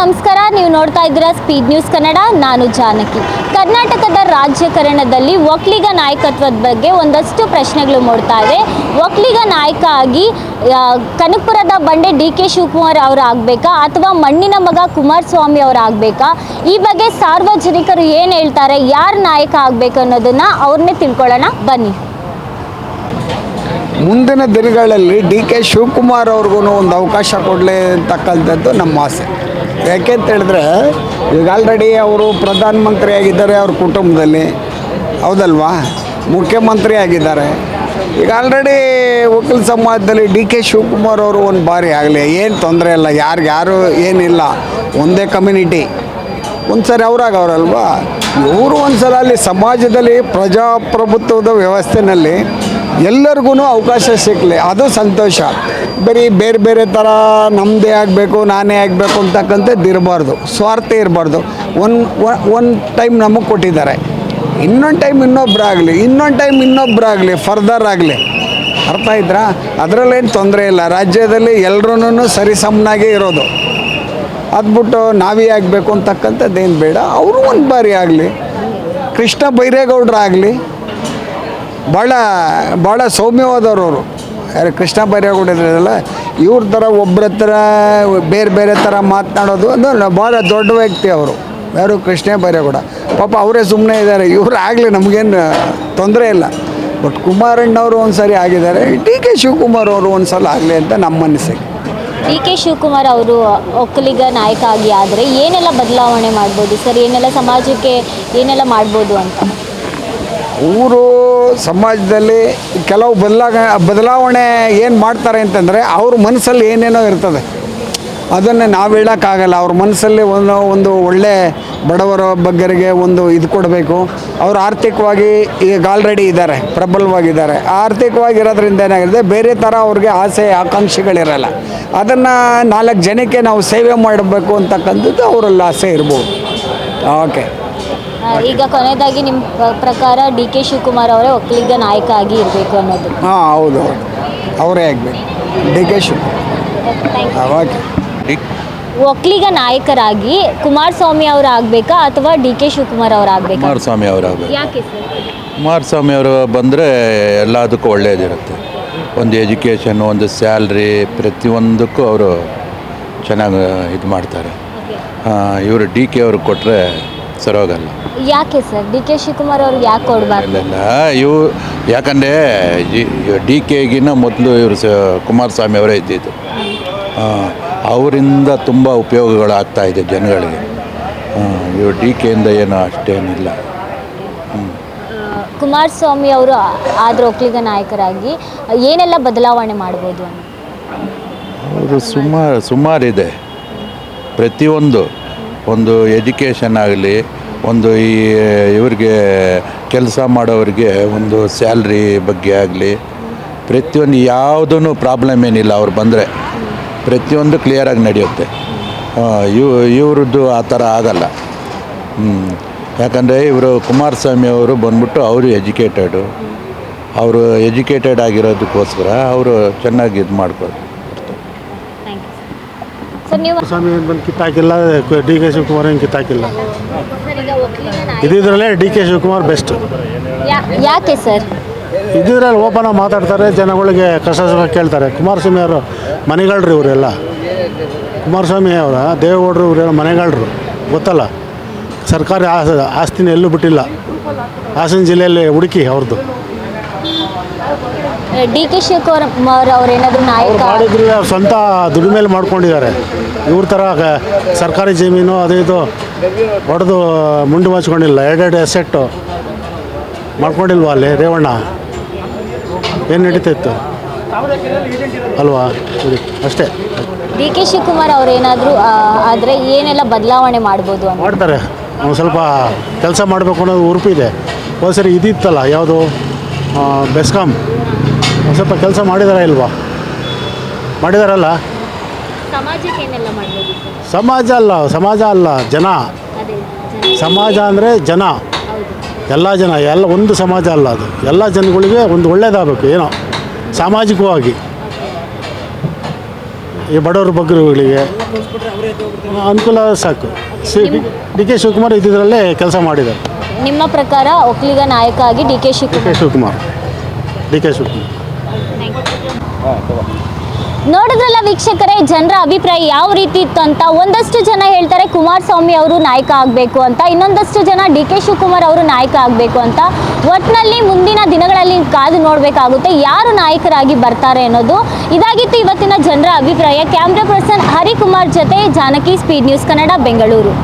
ನಮಸ್ಕಾರ. ನೀವು ನೋಡ್ತಾ ಇದ್ದೀರಾ ಸ್ಪೀಡ್ ನ್ಯೂಸ್ ಕನ್ನಡ. ನಾನು ಜಾನಕಿ. ಕರ್ನಾಟಕದ ರಾಜಕಾರಣದಲ್ಲಿ ಒಕ್ಕಲಿಗ ನಾಯಕತ್ವದ ಬಗ್ಗೆ ಒಂದಷ್ಟು ಪ್ರಶ್ನೆಗಳು ಮೂಡ್ತಾ ಇದೆ. ಒಕ್ಕಲಿಗ ನಾಯಕ ಆಗಿ ಕನಕಪುರದ ಬಂಡೆ ಡಿ.ಕೆ. ಶಿವಕುಮಾರ್ ಅವರು ಆಗಬೇಕಾ ಅಥವಾ ಮಣ್ಣಿನ ಮಗ ಕುಮಾರಸ್ವಾಮಿ ಅವರು ಆಗಬೇಕಾ? ಈ ಬಗ್ಗೆ ಸಾರ್ವಜನಿಕರು ಏನು ಹೇಳ್ತಾರೆ, ಯಾರು ನಾಯಕ ಆಗಬೇಕು ಅನ್ನೋದನ್ನು ಅವ್ರನ್ನೇ ತಿಳ್ಕೊಳ್ಳೋಣ ಬನ್ನಿ. ಮುಂದಿನ ದಿನಗಳಲ್ಲಿ ಡಿ.ಕೆ. ಶಿವಕುಮಾರ್ ಅವ್ರಿಗೂ ಒಂದು ಅವಕಾಶ ಕೊಡಲಿ ಅಂತಕ್ಕಂಥದ್ದು ನಮ್ಮ ಆಸೆ. ಯಾಕೆ ಅಂತ ಹೇಳಿದ್ರೆ ಈಗ ಆಲ್ರೆಡಿ ಅವರು ಪ್ರಧಾನಮಂತ್ರಿ ಆಗಿದ್ದಾರೆ, ಅವ್ರ ಕುಟುಂಬದಲ್ಲಿ ಹೌದಲ್ವಾ, ಮುಖ್ಯಮಂತ್ರಿ ಆಗಿದ್ದಾರೆ. ಈಗ ಆಲ್ರೆಡಿ ಒಕ್ಕಲ ಸಮಾಜದಲ್ಲಿ ಡಿ.ಕೆ. ಶಿವಕುಮಾರ್ ಅವರು ಒಂದು ಬಾರಿ ಆಗಲಿ, ಏನು ತೊಂದರೆ ಇಲ್ಲ, ಯಾರು ಏನಿಲ್ಲ, ಒಂದೇ ಕಮ್ಯುನಿಟಿ ಒಂದು ಸರಿ ಅವರಾಗವ್ರಲ್ವಾ. ಇವರು ಒಂದು ಸಲ ಅಲ್ಲಿ ಸಮಾಜದಲ್ಲಿ ಪ್ರಜಾಪ್ರಭುತ್ವದ ವ್ಯವಸ್ಥೆಯಲ್ಲಿ ಎಲ್ಲರಿಗೂ ಅವಕಾಶ ಸಿಕ್ಕಲಿ, ಅದು ಸಂತೋಷ. ಬರೀ ಬೇರೆ ಬೇರೆ ಥರ ನಮ್ಮದೇ ಆಗಬೇಕು, ನಾನೇ ಆಗಬೇಕು ಅಂತಕ್ಕಂಥದ್ದು ಇರಬಾರ್ದು, ಸ್ವಾರ್ಥ ಇರಬಾರ್ದು. ಒಂದು ಟೈಮ್ ನಮಗೆ ಕೊಟ್ಟಿದ್ದಾರೆ, ಇನ್ನೊಂದು ಟೈಮ್ ಇನ್ನೊಬ್ಬರಾಗಲಿ ಫರ್ದರ್ ಆಗಲಿ. ಅರ್ಥ ಆಯ್ತಾ? ಅದರಲ್ಲೇನು ತೊಂದರೆ ಇಲ್ಲ. ರಾಜ್ಯದಲ್ಲಿ ಎಲ್ಲರೂ ಸರಿಸಮನಾಗೇ ಇರೋದು. ಅದ್ಬಿಟ್ಟು ನಾವೇ ಆಗಬೇಕು ಅಂತಕ್ಕಂಥದ್ದೇನು ಬೇಡ. ಅವರು ಒಂದು ಬಾರಿ ಆಗಲಿ, ಕೃಷ್ಣ ಬೈರೇಗೌಡರಾಗಲಿ, ಭಾಳ ಸೌಮ್ಯವಾದವರು. ಯಾರು ಕೃಷ್ಣ ಬೈರೇಗೌಡ ಇದ್ರಲ್ಲ, ಇವ್ರ ಥರ ಒಬ್ಬರ ಹತ್ರ ಬೇರೆ ಬೇರೆ ಥರ ಮಾತನಾಡೋದು ಅದು ಭಾಳ ದೊಡ್ಡ ವ್ಯಕ್ತಿ ಅವರು. ಯಾರು ಕೃಷ್ಣ ಬೈರೇಗೌಡ ಪಾಪ ಅವರೇ ಸುಮ್ಮನೆ ಇದ್ದಾರೆ. ಇವರು ಆಗಲಿ, ನಮಗೇನು ತೊಂದರೆ ಇಲ್ಲ. ಬಟ್ ಕುಮಾರಣ್ಣವರು ಒಂದು ಸರಿ ಆಗಿದ್ದಾರೆ, ಡಿ.ಕೆ. ಶಿವಕುಮಾರ್ ಅವರು ಒಂದು ಸಲ ಆಗಲಿ ಅಂತ ನಮ್ಮ ಅನಿಸಿಕೆ. ಡಿ.ಕೆ. ಶಿವಕುಮಾರ್ ಅವರು ಒಕ್ಕಲಿಗ ನಾಯಕ ಆಗಿ ಆದರೆ ಏನೆಲ್ಲ ಬದಲಾವಣೆ ಮಾಡ್ಬೋದು ಸರ್? ಏನೆಲ್ಲ ಸಮಾಜಕ್ಕೆ ಏನೆಲ್ಲ ಮಾಡ್ಬೋದು ಅಂತ? ಊರು ಸಮಾಜದಲ್ಲಿ ಕೆಲವು ಬದಲಾವಣೆ ಏನು ಮಾಡ್ತಾರೆ ಅಂತಂದರೆ ಅವ್ರ ಮನಸ್ಸಲ್ಲಿ ಏನೇನೋ ಇರ್ತದೆ, ಅದನ್ನು ನಾವು ಹೇಳೋಕ್ಕಾಗಲ್ಲ. ಅವ್ರ ಮನಸ್ಸಲ್ಲಿ ಒಂದು ಒಳ್ಳೆ ಬಡವರ ಬಗ್ಗರಿಗೆ ಒಂದು ಇದು ಕೊಡಬೇಕು. ಅವರು ಆರ್ಥಿಕವಾಗಿ ಈಗ ಆಲ್ರೆಡಿ ಇದ್ದಾರೆ, ಪ್ರಬಲವಾಗಿದ್ದಾರೆ. ಆರ್ಥಿಕವಾಗಿರೋದ್ರಿಂದ ಏನಾಗಿದೆ, ಬೇರೆ ಥರ ಅವ್ರಿಗೆ ಆಸೆ ಆಕಾಂಕ್ಷೆಗಳಿರಲ್ಲ. ಅದನ್ನು 4 ಜನಕ್ಕೆ ನಾವು ಸೇವೆ ಮಾಡಬೇಕು ಅಂತಕ್ಕಂಥದ್ದು ಅವರಲ್ಲಿ ಆಸೆ ಇರ್ಬೋದು. ಓಕೆ, ಈಗ ಕೊನೆಯದಾಗಿ ನಿಮ್ಮ ಪ್ರಕಾರ ಡಿ.ಕೆ. ಶಿವಕುಮಾರ್ ಅವರೇ ಒಕ್ಕಲಿಗ ನಾಯಕ ಆಗಿ ಇರಬೇಕು ಅನ್ನೋದು? ಹಾಂ, ಹೌದು, ಅವರೇ ಆಗಬೇಕು, ಡಿ.ಕೆ. ಶಿವಕುಮಾರ್. ಓಕೆ, ಒಕ್ಕಲಿಗ ನಾಯಕರಾಗಿ ಕುಮಾರಸ್ವಾಮಿ ಅವರು ಆಗಬೇಕಾ ಅಥವಾ ಡಿ.ಕೆ. ಶಿವಕುಮಾರ್ ಅವರು ಆಗಬೇಕಾ? ಕುಮಾರಸ್ವಾಮಿ ಅವರು ಆಗಬೇಕು. ಯಾಕೆ ಸರ್? ಕುಮಾರಸ್ವಾಮಿ ಅವರು ಬಂದರೆ ಎಲ್ಲದಕ್ಕೂ ಒಳ್ಳೆಯದಿರುತ್ತೆ. ಒಂದು ಎಜುಕೇಷನ್, ಒಂದು ಸ್ಯಾಲ್ರಿ, ಪ್ರತಿಯೊಂದಕ್ಕೂ ಅವರು ಚೆನ್ನಾಗಿ ಇದು ಮಾಡ್ತಾರೆ. ಇವರು ಡಿ.ಕೆ. ಅವ್ರಿಗೆ ಕೊಟ್ಟರೆ ಸರೋಗಲ್ಲ. ಯಾಕೆ ಸರ್ ಡಿ.ಕೆ. ಶಿವಕುಮಾರ್ ಅವ್ರಿಗೆ ಯಾಕೆ ಕೊಡಬಾರ್ದು? ಇಲ್ಲ, ಯಾಕಂದರೆ ಡಿ.ಕೆ.ಗಿನ್ನ ಮೊದಲು ಇವರು ಕುಮಾರಸ್ವಾಮಿ ಅವರೇ ಇದ್ದಿದ್ದು. ಅವರಿಂದ ತುಂಬ ಉಪಯೋಗಗಳಾಗ್ತಾಯಿದೆ ಜನಗಳಿಗೆ. ಇವರು ಡಿ.ಕೆ.ಯಿಂದ ಏನೋ ಅಷ್ಟೇನಿಲ್ಲ. ಕುಮಾರಸ್ವಾಮಿ ಅವರು ಆದರೂ ಒಕ್ಕಲಿಗ ನಾಯಕರಾಗಿ ಏನೆಲ್ಲ ಬದಲಾವಣೆ ಮಾಡ್ಬೋದು ಅಂತ? ಅವರು ಸುಮಾರಿದೆ. ಪ್ರತಿಯೊಂದು ಒಂದು ಎಜುಕೇಷನ್ ಆಗಲಿ, ಒಂದು ಇವ್ರಿಗೆ ಕೆಲಸ ಮಾಡೋರಿಗೆ ಒಂದು ಸ್ಯಾಲ್ರಿ ಬಗ್ಗೆ ಆಗಲಿ, ಪ್ರತಿಯೊಂದು ಯಾವುದೂ ಪ್ರಾಬ್ಲಮ್ ಏನಿಲ್ಲ. ಅವ್ರು ಬಂದರೆ ಪ್ರತಿಯೊಂದು ಕ್ಲಿಯರಾಗಿ ನಡೆಯುತ್ತೆ. ಇವ್ರದ್ದು ಆ ಥರ ಆಗಲ್ಲ. ಯಾಕಂದರೆ ಇವರು ಕುಮಾರಸ್ವಾಮಿ ಅವರು ಬಂದ್ಬಿಟ್ಟು ಅವರು ಎಜುಕೇಟೆಡ್ ಆಗಿರೋದಕ್ಕೋಸ್ಕರ ಅವರು ಚೆನ್ನಾಗಿ ಇದು ಮಾಡ್ಬೋದು. ಸ್ವಾಮಿ ಏನು ಬಂದು ಕಿತ್ತಾಕಿಲ್ಲ, ಡಿ.ಕೆ. ಶಿವಕುಮಾರ್ ಏನು ಕಿತ್ತಾಕಿಲ್ಲ. ಇದ್ದಿದ್ರಲ್ಲೇ ಡಿ.ಕೆ. ಶಿವಕುಮಾರ್ ಬೆಸ್ಟ್. ಯಾಕೆ ಸರ್? ಇದ್ದಿದ್ರಲ್ಲಿ ಓಪನ್ ಆಗಿ ಮಾತಾಡ್ತಾರೆ, ಜನಗಳಿಗೆ ಕಷ್ಟ ಸುಖ ಕೇಳ್ತಾರೆ. ಕುಮಾರಸ್ವಾಮಿ ಅವರು ಮನೆಗಳ್ರು, ಇವರೆಲ್ಲ ಕುಮಾರಸ್ವಾಮಿ ಅವರ ದೇವೇಗೌಡರು ಇವರೆಲ್ಲ ಮನೆಗಳ್ರು, ಗೊತ್ತಲ್ಲ. ಸರ್ಕಾರಿ ಆಸ್ತಿನ ಎಲ್ಲೂ ಬಿಟ್ಟಿಲ್ಲ. ಹಾಸನ ಜಿಲ್ಲೆಯಲ್ಲಿ ಹುಡುಕಿ ಅವ್ರದ್ದು. ಡಿ.ಕೆ. ಶಿವಕುಮಾರ್ ಅವ್ರು ಏನಾದರೂ ನಾಯಕ ಮಾಡಿದ್ರು, ಸ್ವಂತ ದುಡಿಮೆ ಮೇಲೆ ಮಾಡ್ಕೊಂಡಿದ್ದಾರೆ. ಇವ್ರ ಥರ ಸರ್ಕಾರಿ ಜಮೀನು ಅದು ಇದು ಹೊಡೆದು ಮುಂಡು ಹಚ್ಕೊಂಡಿಲ್ಲ. 2 ಎಸೆಟ್ಟು ಮಾಡ್ಕೊಂಡಿಲ್ವ ಅಲ್ಲಿ ರೇವಣ್ಣ? ಏನು ನಡೀತಾಯಿತ್ತು ಅಲ್ವಾ? ಅಷ್ಟೇ. ಡಿ.ಕೆ. ಶಿವಕುಮಾರ್ ಅವ್ರು ಏನಾದರೂ ಆದರೆ ಏನೆಲ್ಲ ಬದಲಾವಣೆ ಮಾಡ್ಬೋದು ಅಂತ? ಮಾಡ್ತಾರೆ. ಒಂದು ಸ್ವಲ್ಪ ಕೆಲಸ ಮಾಡಬೇಕು ಅನ್ನೋದು ಉರುಪಿದೆ. ಒಂದು ಸರಿ ಇದಿತ್ತಲ್ಲ, ಯಾವುದು ಬೆಸ್ಕಾಂ, ಒಂದು ಸ್ವಲ್ಪ ಕೆಲಸ ಮಾಡಿದಾರ ಇಲ್ವಾ? ಮಾಡಿದಾರಲ್ಲ. ಸಮಾಜಕ್ಕೆ ಏನೆಲ್ಲ ಮಾಡ್ಬೋದು? ಸಮಾಜ ಅಲ್ಲ, ಜನ. ಸಮಾಜ ಅಂದರೆ ಜನ, ಎಲ್ಲ ಜನ, ಎಲ್ಲ ಒಂದು ಸಮಾಜ ಅಲ್ಲ ಅದು. ಎಲ್ಲ ಜನಗಳಿಗೆ ಒಂದು ಒಳ್ಳೇದಾಗಬೇಕು, ಏನೋ ಸಾಮಾಜಿಕವಾಗಿ. ಈ ಬಡವ್ರ ಬಗ್ಗರುಗಳಿಗೆ ಅನುಕೂಲ ಸಾಕು. ಡಿ ಕೆ ಶಿವಕುಮಾರ್ ಇದ್ದಿದ್ರಲ್ಲೇ ಕೆಲಸ ಮಾಡಿದ್ದಾರೆ. ನಿಮ್ಮ ಪ್ರಕಾರ ಒಕ್ಕಲಿಗ ನಾಯಕ ಆಗಿ D K Shivakumar. D K Shivakumar ನೋಡಿದ್ರಲ್ಲ ವೀಕ್ಷಕರೇ, ಜನರ ಅಭಿಪ್ರಾಯ ಯಾವ ರೀತಿ ಇತ್ತು ಅಂತ. ಒಂದಷ್ಟು ಜನ ಹೇಳ್ತಾರೆ ಕುಮಾರಸ್ವಾಮಿ ಅವರು ನಾಯಕ ಆಗಬೇಕು ಅಂತ, ಇನ್ನೊಂದಷ್ಟು ಜನ ಡಿ ಕೆ ಶಿವಕುಮಾರ್ ಅವರು ನಾಯಕ ಆಗಬೇಕು ಅಂತ. ಒಟ್ಟಿನಲ್ಲಿ ಮುಂದಿನ ದಿನಗಳಲ್ಲಿ ಕಾದು ನೋಡಬೇಕಾಗುತ್ತೆ ಯಾರು ನಾಯಕರಾಗಿ ಬರ್ತಾರೆ ಅನ್ನೋದು. ಇದಾಗಿತ್ತು ಇವತ್ತಿನ ಜನರ ಅಭಿಪ್ರಾಯ. ಕ್ಯಾಮ್ರಾ ಪರ್ಸನ್ ಹರಿಕುಮಾರ್ ಜೊತೆ ಜಾನಕಿ, ಸ್ಪೀಡ್ ನ್ಯೂಸ್ ಕನ್ನಡ, ಬೆಂಗಳೂರು.